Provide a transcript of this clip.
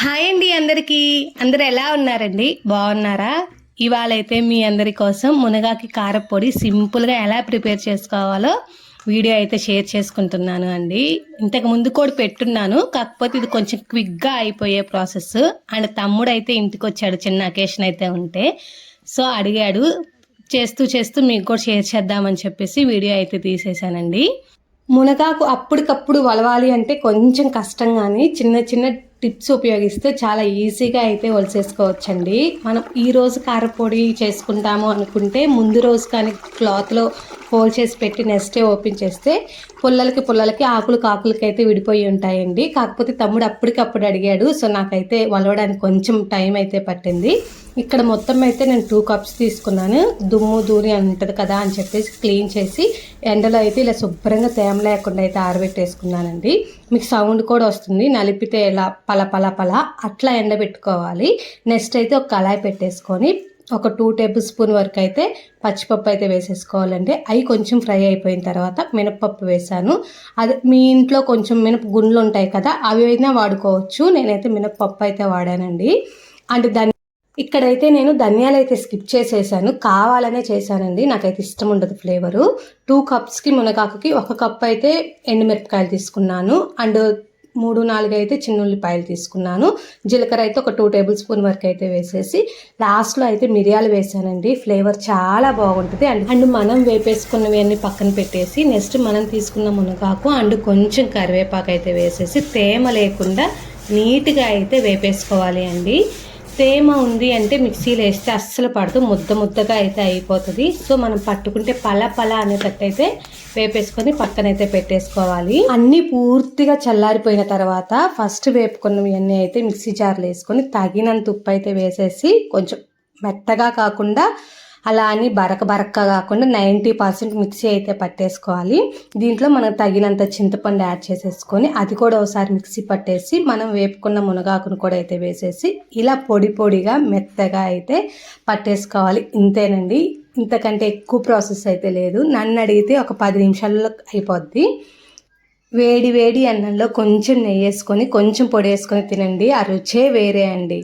Hi అండి అందరికీ. అందరూ ఎలా ఉన్నారండి? బాగున్నారా? ఇవాళైతే మీ అందరి కోసం మునగాకి కారపొడి సింపుల్గా ఎలా ప్రిపేర్ చేసుకోవాలో వీడియో అయితే షేర్ చేసుకుంటున్నాను అండి. ఇంతకు ముందు కూడా పెట్టున్నాను, కాకపోతే ఇది కొంచెం క్విక్గా అయిపోయే ప్రాసెస్. అండ్ తమ్ముడు అయితే ఇంటికి వచ్చాడు, చిన్న అకేషన్ అయితే ఉంటే, సో అడిగాడు. చేస్తూ చేస్తూ మీకు కూడా షేర్ చేద్దామని చెప్పేసి వీడియో అయితే తీసేశానండి. మునగాకు అప్పటికప్పుడు వలవాలి అంటే కొంచెం కష్టంగానే చిన్న చిన్న టిప్స్ ఉపయోగిస్తే చాలా ఈజీగా అయితే ఒలిసేసుకోవచ్చండి. మనం ఈరోజు కారపొడి చేసుకుంటాము అనుకుంటే ముందు రోజు కానీ క్లాత్లో ఫోల్డ్ చేసి పెట్టి నెక్స్ట్ డే ఓపెన్ చేస్తే పుల్లలకి ఆకులకి అయితే విడిపోయి ఉంటాయండి. కాకపోతే తమ్ముడు అప్పటికప్పుడు అడిగాడు, సో నాకైతే వలవడానికి కొంచెం టైం అయితే పట్టింది. ఇక్కడ మొత్తం అయితే నేను 2 కప్స్ తీసుకున్నాను. దుమ్ము దూరి ఉంటుంది కదా అని చెప్పేసి క్లీన్ చేసి ఎండలో అయితే ఇలా శుభ్రంగా తేమ లేకుండా అయితే ఆరబెట్టేసుకున్నానండి. మీకు సౌండ్ కూడా వస్తుంది, నలిపితే ఇలా పల అట్లా ఎండబెట్టుకోవాలి. నెక్స్ట్ అయితే ఒక కళాయి పెట్టేసుకొని ఒక 2 టేబుల్ స్పూన్ వరకు అయితే పచ్చిపప్పు అయితే వేసేసుకోవాలండి. అవి కొంచెం ఫ్రై అయిపోయిన తర్వాత మినపప్పు వేసాను. అది మీ ఇంట్లో కొంచెం మినప గుండ్లు ఉంటాయి కదా, అవి అయినా వాడుకోవచ్చు. నేనైతే మినపప్పు అయితే వాడానండి. అండ్ ఇక్కడైతే నేను ధనియాలు అయితే స్కిప్ చేసేసాను, కావాలనే చేశానండి. నాకైతే ఇష్టం ఉండదు ఫ్లేవరు. 2 కప్స్కి మునగాకుకి 1 కప్ అయితే ఎండుమిరపకాయలు తీసుకున్నాను. అండ్ 3-4 అయితే చిన్న ఉల్లిపాయలు తీసుకున్నాను. జీలకర్ర అయితే ఒక 2 టేబుల్ స్పూన్ వరకు అయితే వేసేసి లాస్ట్లో అయితే మిరియాలు వేసానండి. ఫ్లేవర్ చాలా బాగుంటుంది. అండ్ మనం వేపేసుకున్నవి అన్ని పక్కన పెట్టేసి నెక్స్ట్ మనం తీసుకున్న మునగాకు అండ్ కొంచెం కరివేపాకు అయితే వేసేసి తేమ లేకుండా నీట్గా అయితే వేపేసుకోవాలి అండి. తేమ ఉంది అంటే మిక్సీలో వేస్తే అస్సలు పడుతూ ముద్దగా అయితే అయిపోతుంది. సో మనం పట్టుకుంటే పల అనేటట్టు అయితే వేపేసుకొని పక్కనైతే పెట్టేసుకోవాలి. అన్నీ పూర్తిగా చల్లారిపోయిన తర్వాత ఫస్ట్ వేపుకున్నవి అన్నీ అయితే మిక్సీ జార్లో వేసుకొని తగినంత ఉప్పు అయితే వేసేసి కొంచెం మెత్తగా కాకుండా అలా అని బరక కాకుండా 90% మిక్సీ అయితే పట్టేసుకోవాలి. దీంట్లో మనకు తగినంత చింతపండు యాడ్ చేసేసుకొని అది కూడా ఒకసారి మిక్సీ పట్టేసి మనం వేపుకున్న మునగాకును కూడా అయితే వేసేసి ఇలా పొడిగా మెత్తగా అయితే పట్టేసుకోవాలి. ఇంతేనండి, ఇంతకంటే ఎక్కువ ప్రాసెస్ అయితే లేదు. నన్ను అడిగితే ఒక 10 నిమిషాల్లో అయిపోద్ది. వేడి అన్నంలో కొంచెం నెయ్యి వేసుకొని కొంచెం పొడి వేసుకొని తినండి, ఆ రుచే వేరే అండి.